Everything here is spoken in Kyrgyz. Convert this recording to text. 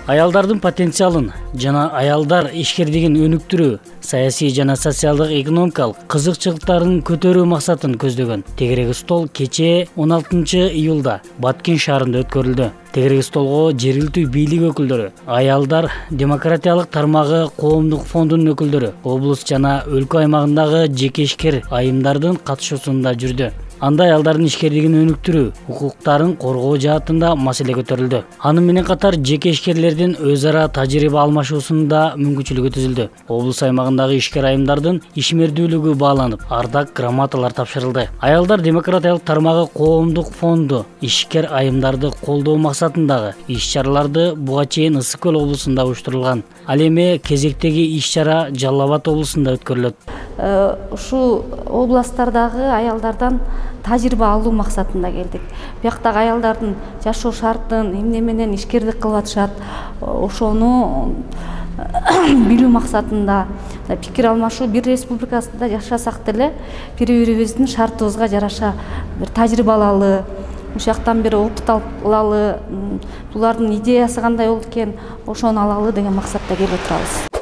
Аялдардын потенциалын жана аялдар ишкердигин өнүктүрүү, саясий жана социалдык экономикалык кызыкчылыктарын көтөрүү максатын көздөгөн тегерек стол кечээ 16-июлда Баткен шаарында өткөрүлдү. Тегерек столго жергиликтүү бийлик өкүлдөрү, аялдар демократиялык тармагы коомдук фондунун өкүлдөрү, облус жана өлкө аймагындагы жеке ишкер айымдардын катышуусунда жүрдү. Анда аялдардын ишкердигин өнүктүрүү, укуктарын коргоо жаатында маселе көтөрүлдү. Анын менен катар жеке ишкерлердин өз ара тажрыйба алмашуусунда мүмкүнчүлүгү түзүлдү. Облус аймагындагы ишкер айымдардын ишмердүүлүгү бааланып, ардак грамоталар тапшырылды. Аялдар демократиялык тармагы коомдук фонду ишкер айымдарды колдоо максатындагы иш-чараларды буга чейин Ысык Көл облусунда уюштурулган. Ал эми кезектеги иш-чара Жалал Абад облусунда өткөрүлөт. Ушул областтардагы аялдардан тажрыйба алуу максатында келдик. Бияктагы аялдардын жашоо шартын, эмне менен ишкердик кылып атышат, ошону билүү максатында пикир алмашуу. Бир республикасында жашасак деле бири-бирибиздин шартыбызга жараша бир тажрыйба алалы, ушактан бир опыт алалы, булардын идеясы кандай болот экен, ошону алалы деген максатта келип отурабыз.